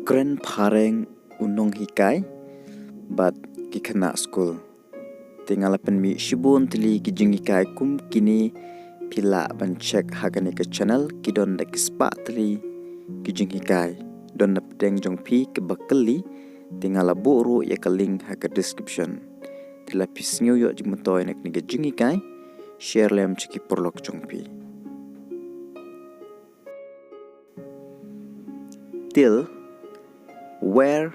kren phareng unong hikai but kikana school. Tinggal mi shibun tili kijingikai kum kini pila ban check hagani ke channel kidon da kispa tili kijingikai don na pedeng jong pi ke bakali tinggal buru ya ke link haga description. Tila pisnyu yo jimutoi nak ni kijingikai share lem ciki porlok jong pi. Till where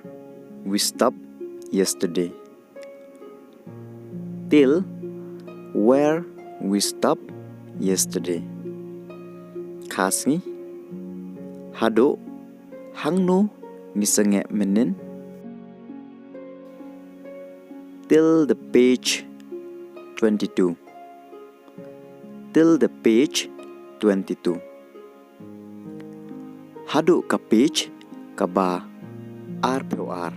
we stopped yesterday. Till where we stopped yesterday. Khasi hado hangno nisenge menen. Till the page 22. Till the page 22. Hado ka page ka ba ar per ar.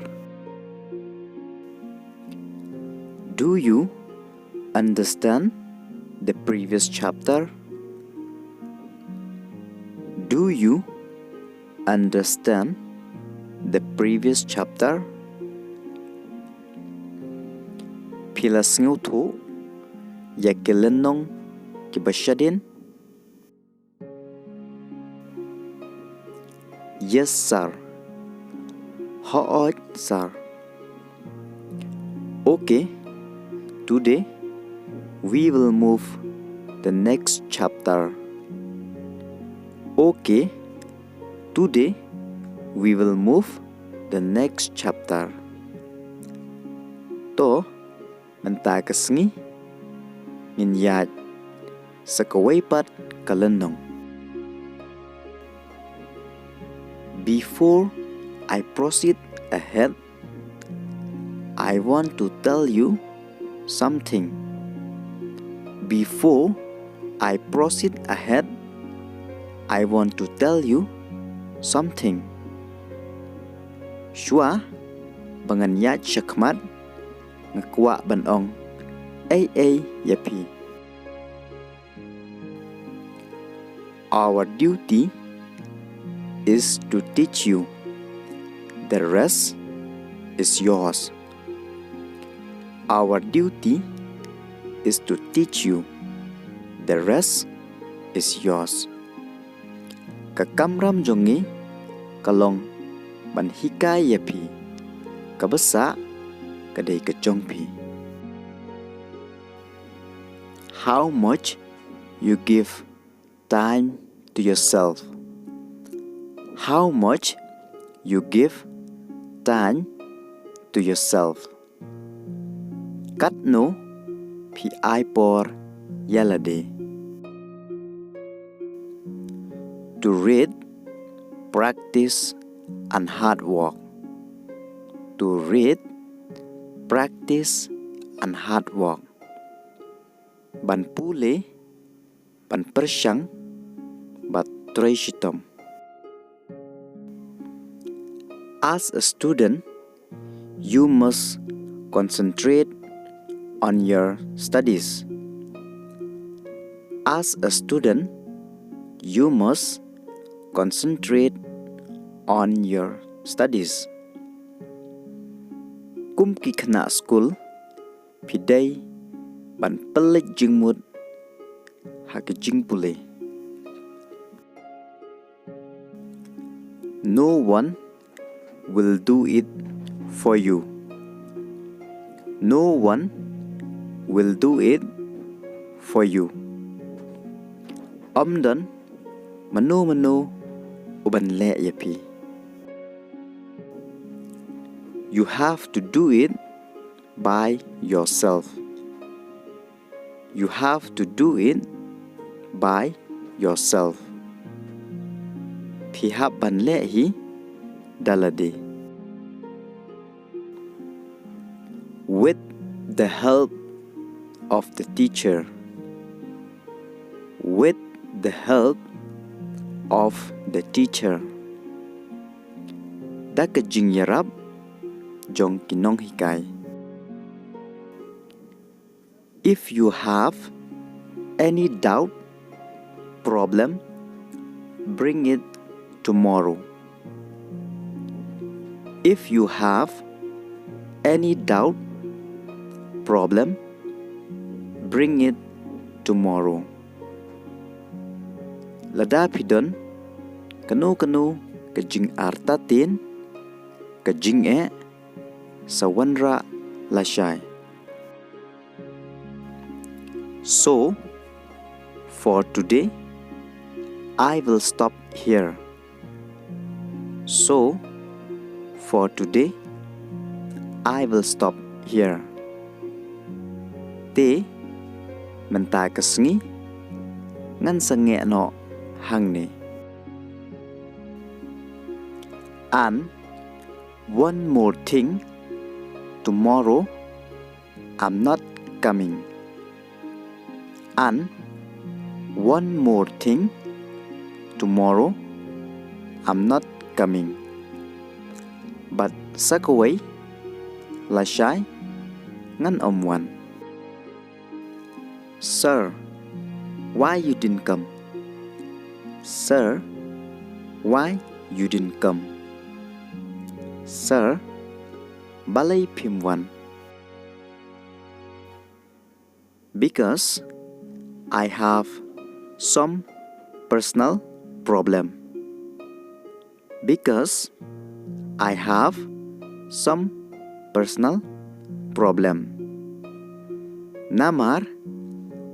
Do you understand the previous chapter? Do you understand the previous chapter? Pilas ngutu yakelenong kibasyadin. Yes, sir. Ho'ot, sir. Okay. Today, we will move the next chapter. Okay. Today, we will move the next chapter. To, mentay kasngi, nginyad, sa kawaypat kalanong. Before I proceed ahead, I want to tell you something. Before I proceed ahead, I want to tell you something. Shua banganyat syakmat ngakwa banong yapi. Our duty is to teach you. The rest is yours. Our duty is to teach you. The rest is yours. Kakamram jongi kalong banhikai yapi. Kabasa kadai kejongpi. How much you give time to yourself? How much you give time to yourself? Katno pi por yalade. To read, practice, and hard work. To read, practice, and hard work. Ban pule, ban persyang, bat treshitom. As a student, you must concentrate on your studies. As a student, you must concentrate on your studies. Kum ki khana school, pidai ban pelik jingmut hak jingpule. No one will do it for you. No one will do it for you. Omdan manu uban le yapi. You have to do it by yourself. You have to do it by yourself. Pihak ban le hi dalade. With the help of the teacher. With the help of the teacher. Daka jingyarab jong kinong hikai. If you have any doubt, problem, bring it tomorrow. If you have any doubt, problem, bring it tomorrow. Lada pidon, kanu ke jing artatin, ke jing sawanra lashai. So, for today, I will stop here. So, for today, I will stop here. Te mentai kesengi ngan senge no hangni. And one more thing, tomorrow I'm not coming. And one more thing, tomorrow I'm not coming. But sakaway lashai ngan one. Sir, why you didn't come? Sir, why you didn't come? Sir, balay pimwan. Because I have some personal problem. Because I have some personal problem. Namar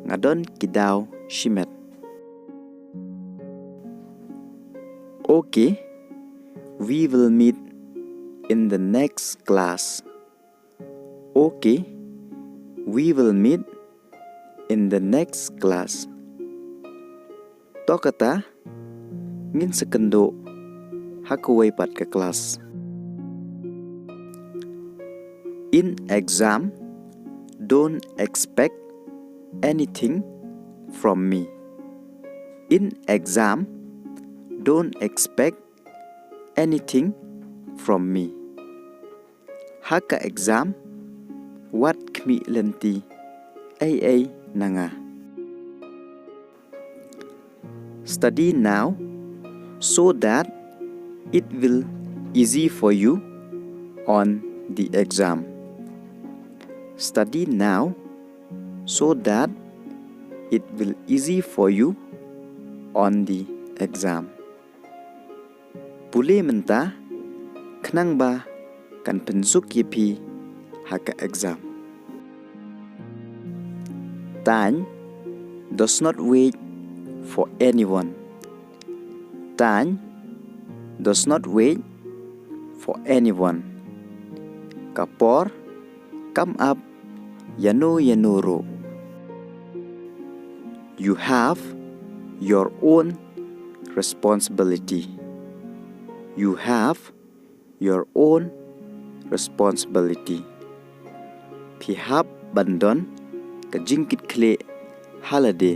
ngadon kidaw shimet. Okay, we will meet in the next class. Okay, we will meet in the next class. Tokata ngin sekendo hakaway pat ke kelas. In exam, don't expect anything from me. In exam, don't expect anything from me. Haka exam, what kmi lenti ay nanga. Study now so that it will easy for you on the exam. Study now so that it will easy for you on the exam. Puli menta knang ba kan pensuk yipi haka exam. Time does not wait for anyone. Time does not wait for anyone. Kapor, come up, yanuro. You have your own responsibility. You have your own responsibility. Pihap bandon ke jingkylli holiday.